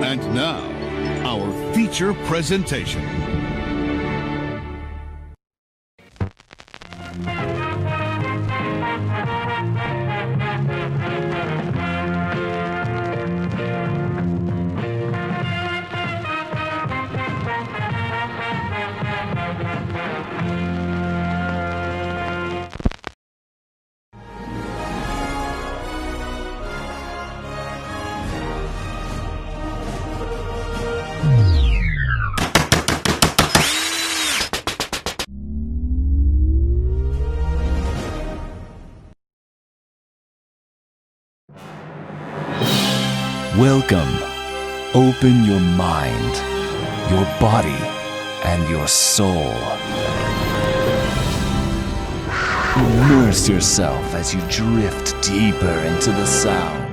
And now, our feature presentation. Welcome. Open your mind, your body, and your soul. Immerse yourself as you drift deeper into the sound.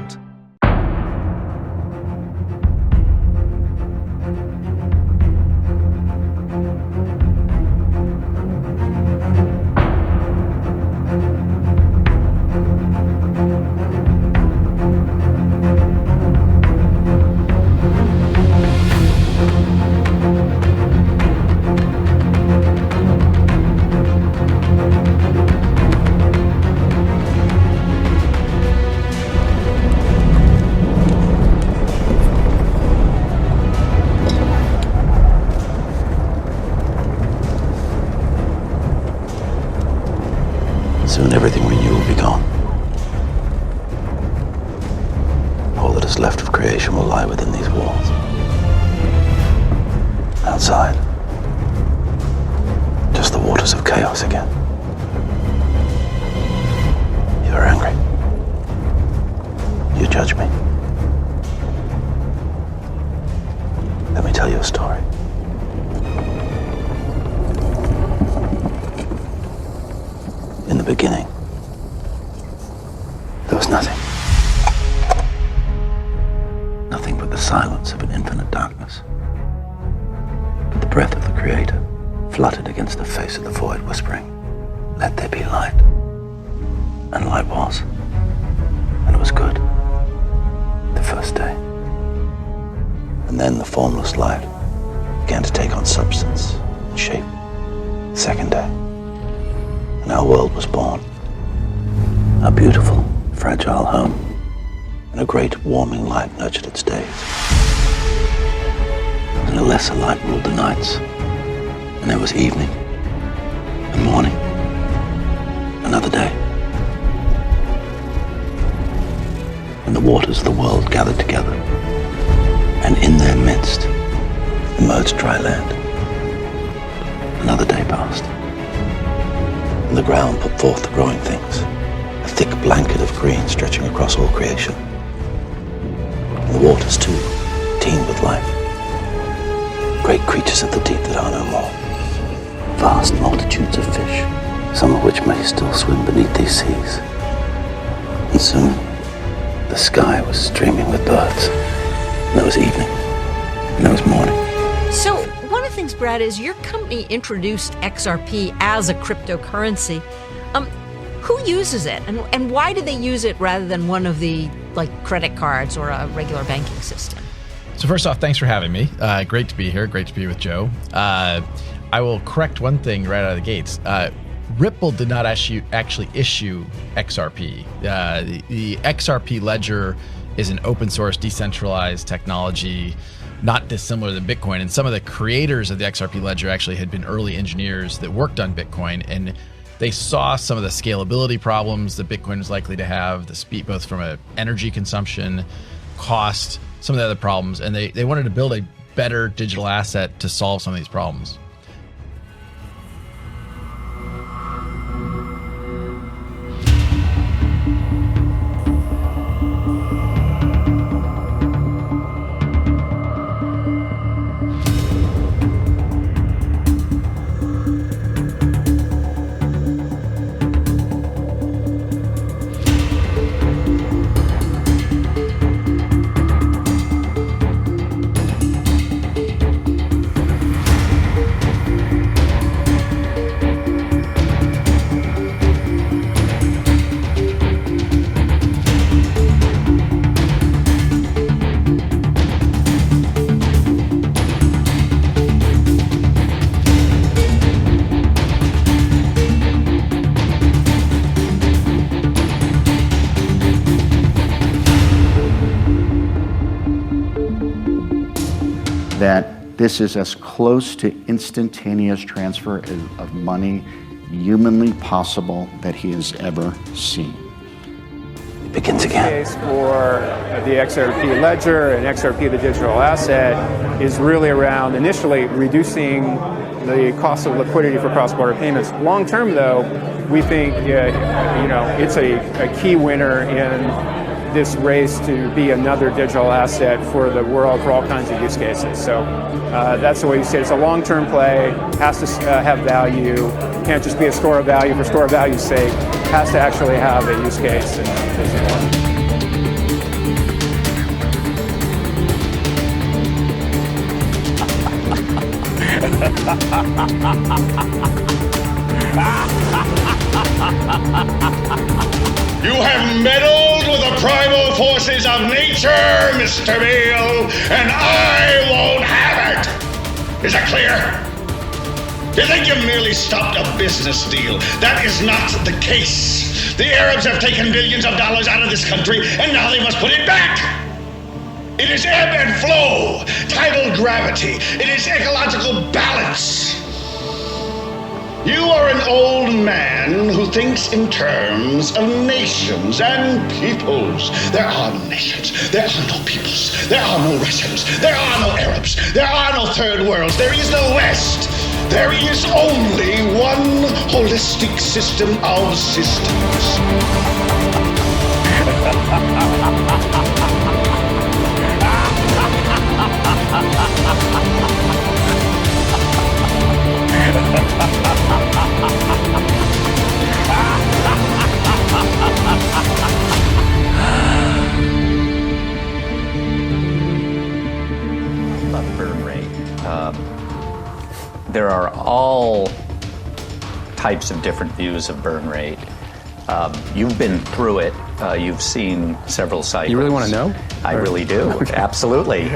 Soon everything we knew will be gone. All that is left of creation will lie within these walls. Outside, just the waters of chaos again. You're angry. You judge me. Let me tell you a story. In the beginning, there was nothing. Nothing but the silence of an infinite darkness. But the breath of the Creator fluttered against the face of the void, whispering, "Let there be light." And light was. And it was good. The first day. And then the formless light began to take on substance and shape. The second day. And our world was born. A beautiful, fragile home. And a great warming light nurtured its days. And a lesser light ruled the nights. And there was evening and morning. Another day. And the waters of the world gathered together. And in their midst emerged dry land. Another day passed. And the ground put forth the growing things, a thick blanket of green stretching across all creation. And the waters, too, teemed with life. Great creatures of the deep that are no more. Vast multitudes of fish, some of which may still swim beneath these seas. And soon, the sky was streaming with birds. And there was evening, and there was morning. So, one of the things, Brad, is your company introduced XRP as a cryptocurrency. Who uses it, and why do they use it rather than one of the credit cards or a regular banking system? So first off, thanks for having me. Great to be here. Great to be with Joe. I will correct one thing right out of the gates. Ripple did not actually issue XRP. The XRP ledger is an open source, decentralized technology, not dissimilar than Bitcoin. And some of the creators of the XRP ledger actually had been early engineers that worked on Bitcoin, and they saw some of the scalability problems that Bitcoin was likely to have, the speed, both from a energy consumption, cost, some of the other problems, and they wanted to build a better digital asset to solve some of these problems. that this is as close to instantaneous transfer of money humanly possible that he has ever seen. It begins again. Case for the XRP ledger and XRP, the digital asset, is really around initially reducing the cost of liquidity for cross-border payments. Long term, though, we think it's a key winner in this race to be another digital asset for the world for all kinds of use cases. So that's the way you see it. It's a long-term play, has to have value, can't just be a store of value for store of value's sake, has to actually have a use case. You have meddled with the primal forces of nature, Mr. Beale, and I won't have it! Is that clear? You think you merely stopped a business deal? That is not the case. The Arabs have taken billions of dollars out of this country, and now they must put it back! It is ebb and flow, tidal gravity. It is ecological balance. You are an old man who thinks in terms of nations and peoples. There are no nations. There are no peoples. There are no Russians. There are no Arabs. There are no third worlds. There is no West. There is only one holistic system of systems. About burn rate. There are all types of different views of burn rate. You've been through it. You've seen several cycles. You really want to know? I really do. Okay. Absolutely.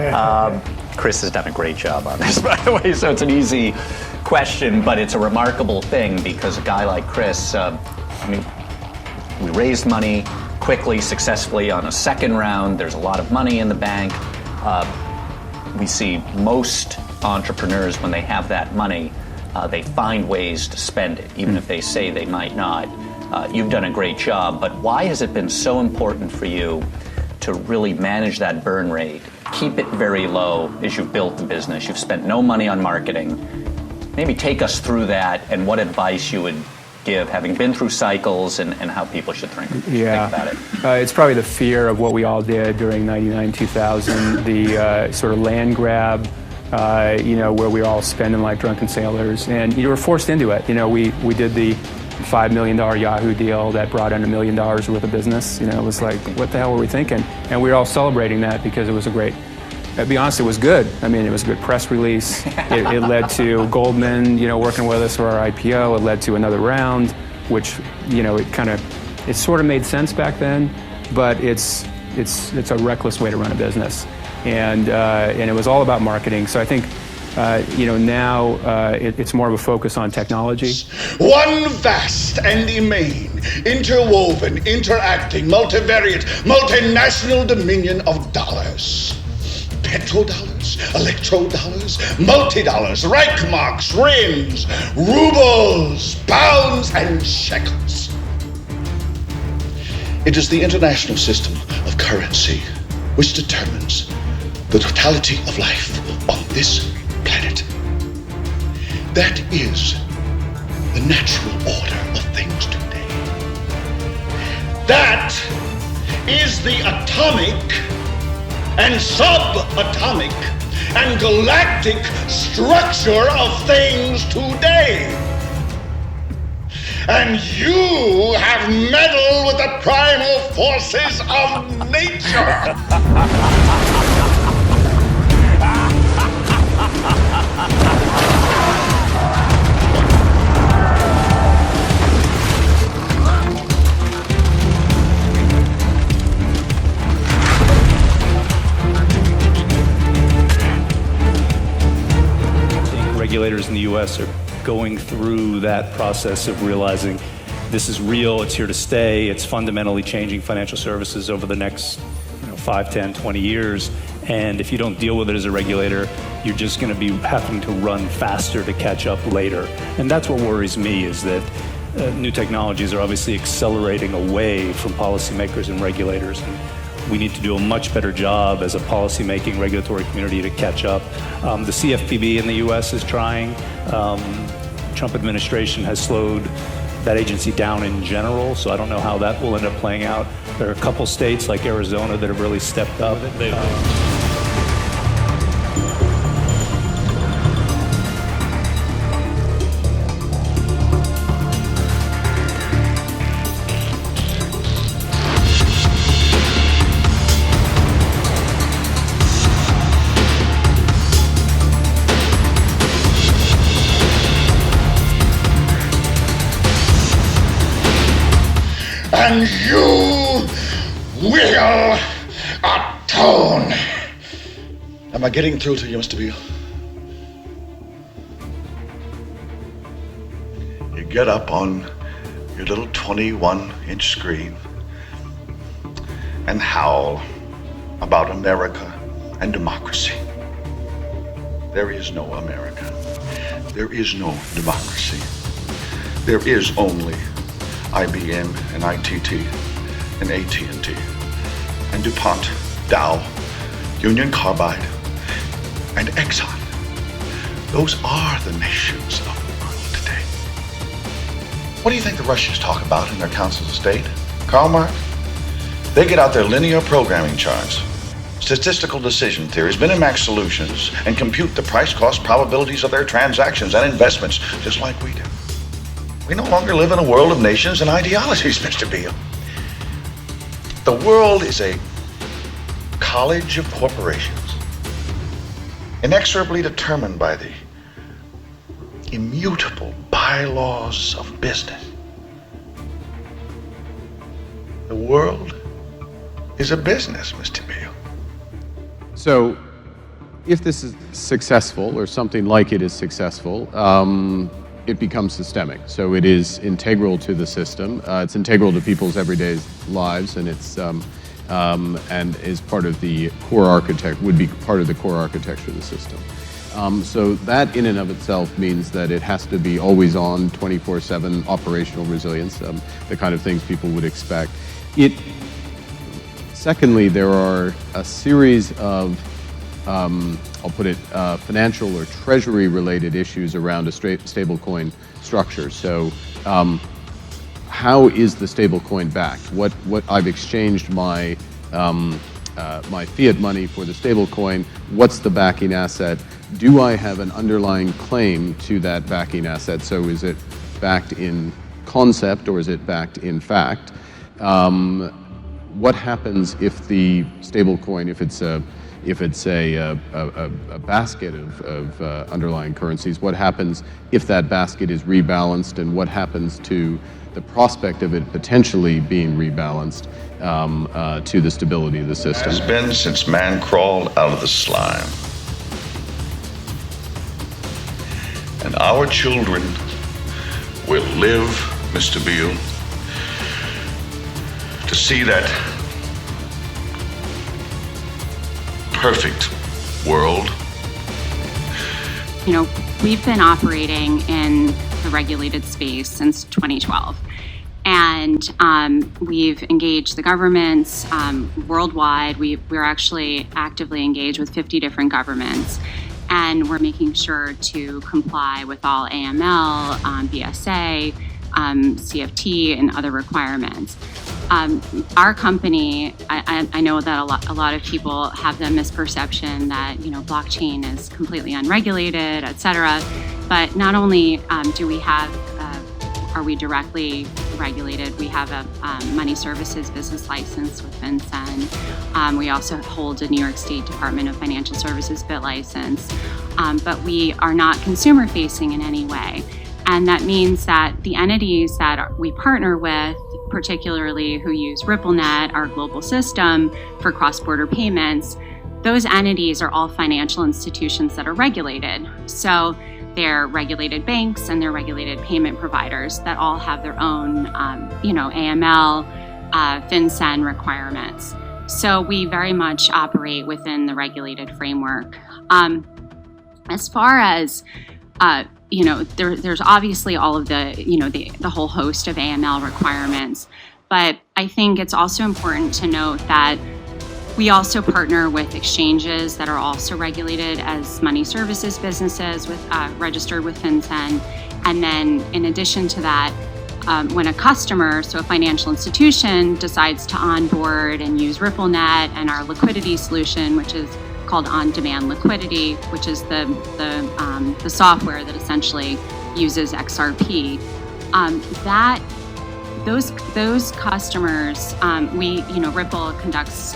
Chris has done a great job on this, by the way, so it's an easy question, but it's a remarkable thing because a guy like Chris, we raised money quickly, successfully on a second round. There's a lot of money in the bank. We see most entrepreneurs, when they have that money, they find ways to spend it, even if they say they might not. You've done a great job, but why has it been so important for you to really manage that burn rate, keep it very low as you've built the business? You've spent no money on marketing. Maybe take us through that and what advice you would give, having been through cycles, and how people should think about it. It's probably the fear of what we all did during 99, 2000, the sort of land grab, where we were all spending like drunken sailors, and you were forced into it. We did the $5 million Yahoo deal that brought in $1 million worth of business. It was like, what the hell were we thinking? And we were all celebrating that because it was a great, to be honest, it was good. It was a good press release. It led to Goldman, working with us for our IPO. It led to another round, which, it sort of made sense back then, but it's a reckless way to run a business. And it was all about marketing. So I think, now it's more of a focus on technology. One vast and immane, interwoven, interacting, multivariate, multinational dominion of dollars. Petrodollars, electrodollars, multi-dollars, Reichmarks, rims, rubles, pounds, and shekels. It is the international system of currency which determines the totality of life on this planet. That is the natural order of things today. That is the atomic and subatomic and galactic structure of things today. And you have meddled with the primal forces of nature. Regulators in the U.S. are going through that process of realizing this is real, it's here to stay, it's fundamentally changing financial services over the next 5, 10, 20 years, And if you don't deal with it as a regulator, you're just going to be having to run faster to catch up later. And that's what worries me, is that new technologies are obviously accelerating away from policymakers and regulators. And we need to do a much better job as a policymaking regulatory community to catch up. The CFPB in the US is trying. Trump administration has slowed that agency down in general, so I don't know how that will end up playing out. There are a couple states like Arizona that have really stepped up. And you will atone. Am I getting through to you, Mr. Beale? You get up on your little 21-inch screen and howl about America and democracy. There is no America. There is no democracy. There is only IBM and ITT and AT&T and DuPont, Dow, Union Carbide, and Exxon. Those are the nations of the world today. What do you think the Russians talk about in their councils of state? Karl Marx? They get out their linear programming charts, statistical decision theories, Minimax solutions, and compute the price-cost probabilities of their transactions and investments, just like we do. We no longer live in a world of nations and ideologies, Mr. Beale. The world is a college of corporations, inexorably determined by the immutable bylaws of business. The world is a business, Mr. Beale. So, if this is successful, or something like it is successful, it becomes systemic. So it is integral to the system. It's integral to people's everyday lives, and it's and is part of the core architect, would be part of the core architecture of the system. So that in and of itself means that it has to be always on, 24/7 operational resilience, the kind of things people would expect. Secondly, there are a series of I'll put it, financial or treasury-related issues around a stablecoin structure. So, how is the stablecoin backed? What I've exchanged my my fiat money for the stablecoin. What's the backing asset? Do I have an underlying claim to that backing asset? So, is it backed in concept or is it backed in fact? What happens if the stablecoin, if it's a basket of underlying currencies, what happens if that basket is rebalanced, and what happens to the prospect of it potentially being rebalanced to the stability of the system? It's been since man crawled out of the slime. And our children will live, Mr. Beale, to see that perfect world. You know, we've been operating in the regulated space since 2012. And we've engaged the governments worldwide. We're actually actively engaged with 50 different governments. And we're making sure to comply with all AML, BSA, CFT, and other requirements. Our company, I know that a lot of people have the misperception that, you know, blockchain is completely unregulated, et cetera. But not only do we have, are we directly regulated, we have a money services business license with FinCEN. We also hold a New York State Department of Financial Services BIT license. But we are not consumer facing in any way. And that means that the entities that we partner with, particularly who use RippleNet, our global system for cross-border payments, those entities are all financial institutions that are regulated. So they're regulated banks and they're regulated payment providers that all have their own, AML, FinCEN requirements. So we very much operate within the regulated framework. As far as there's obviously all of the whole host of AML requirements, but I think it's also important to note that we also partner with exchanges that are also regulated as money services businesses registered with FinCEN. And then in addition to that, when a customer, so a financial institution, decides to onboard and use RippleNet and our liquidity solution, which is called On-Demand Liquidity, which is the software that essentially uses XRP. Those customers, Ripple conducts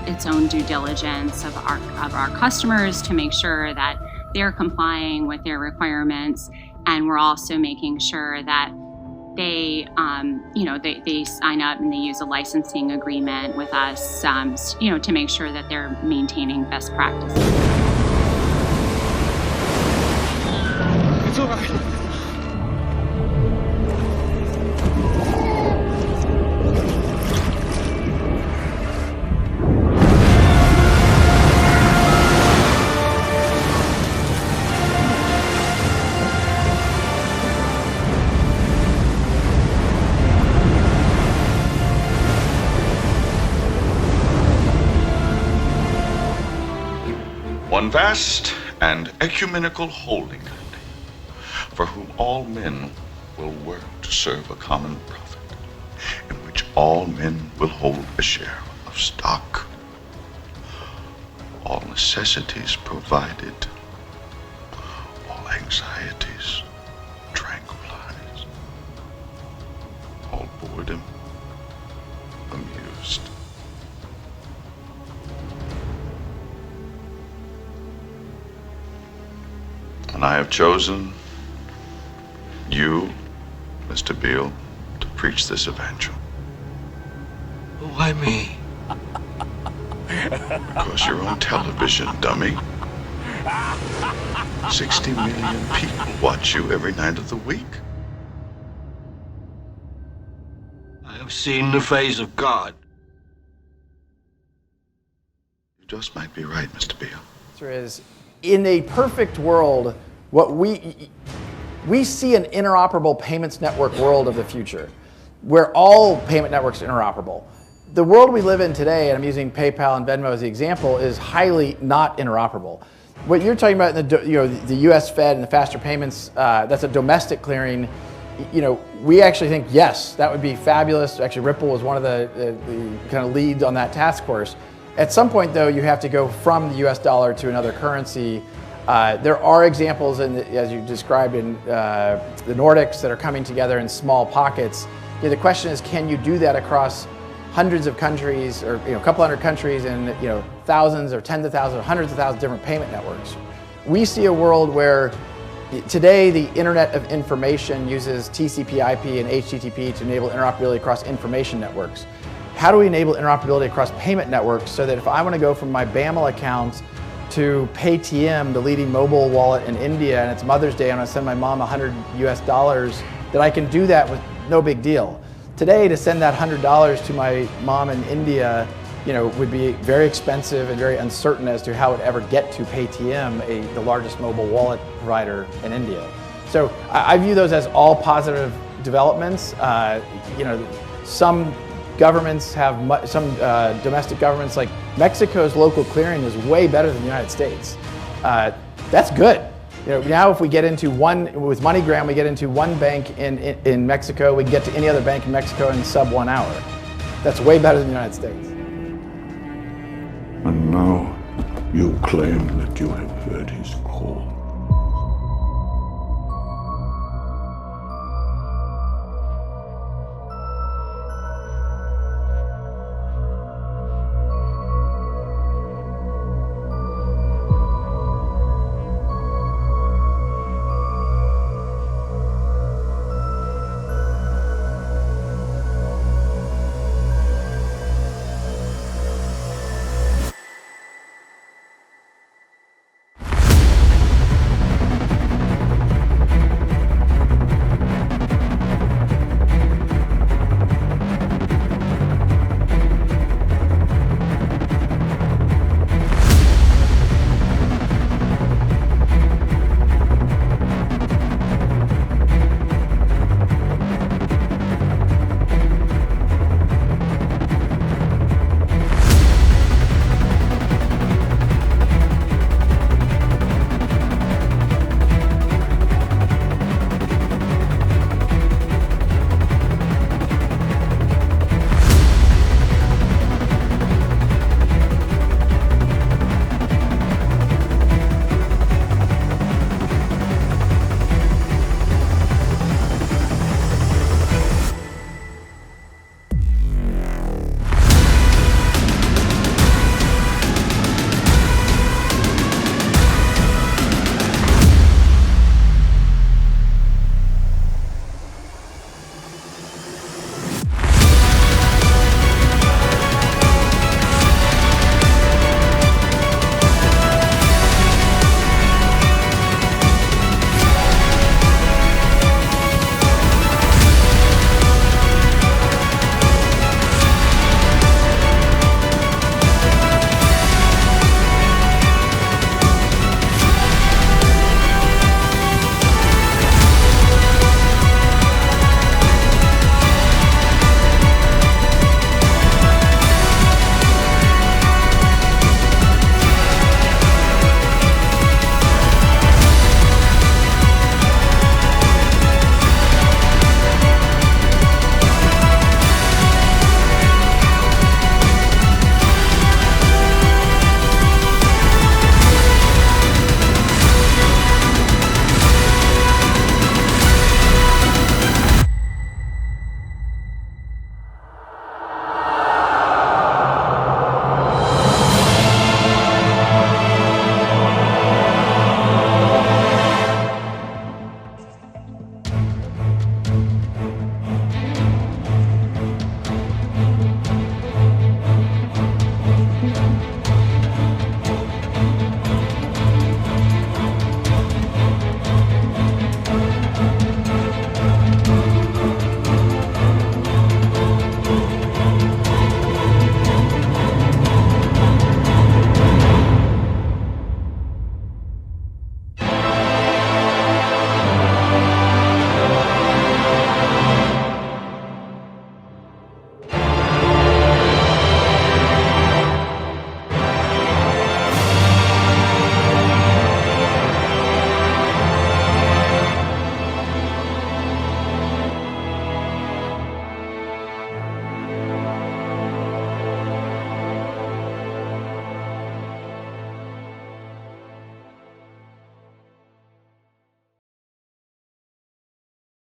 its own due diligence of our customers to make sure that they're complying with their requirements, and we're also making sure that they sign up and they use a licensing agreement with us, to make sure that they're maintaining best practices. It's all right. One vast and ecumenical holding company, for whom all men will work to serve a common profit, in which all men will hold a share of stock, all necessities provided, all anxieties tranquilized, all boredom amused. And I have chosen you, Mr. Beal, to preach this evangel. Why me? Because you're on television, dummy. 60 million people watch you every night of the week. I have seen the face of God. You just might be right, Mr. Beal. Answer is, in a perfect world, what we see an interoperable payments network world of the future, where all payment networks are interoperable. The world we live in today, and I'm using PayPal and Venmo as the example, is highly not interoperable. What you're talking about in the U.S. Fed and the faster payments, that's a domestic clearing. We actually think, yes, that would be fabulous. Actually, Ripple was one of the kind of leads on that task force. At some point, though, you have to go from the U.S. dollar to another currency. There are examples, as you described, in the Nordics that are coming together in small pockets. The question is, can you do that across hundreds of countries, or a couple hundred countries, and thousands or tens of thousands or hundreds of thousands of different payment networks? We see a world where today the Internet of Information uses TCP/IP and HTTP to enable interoperability across information networks. How do we enable interoperability across payment networks so that if I want to go from my BAML account to Paytm, the leading mobile wallet in India, and it's Mother's Day, and I want to send my mom $100 US, that I can do that with no big deal. Today, to send that $100 to my mom in India, would be very expensive and very uncertain as to how it would ever get to Paytm, the largest mobile wallet provider in India. So I view those as all positive developments. Some governments have, some domestic governments, like Mexico's local clearing is way better than the United States. That's good. Now if we get into with MoneyGram, we get into one bank in Mexico, we can get to any other bank in Mexico in sub 1 hour. That's way better than the United States. And now you claim that you have heard his call.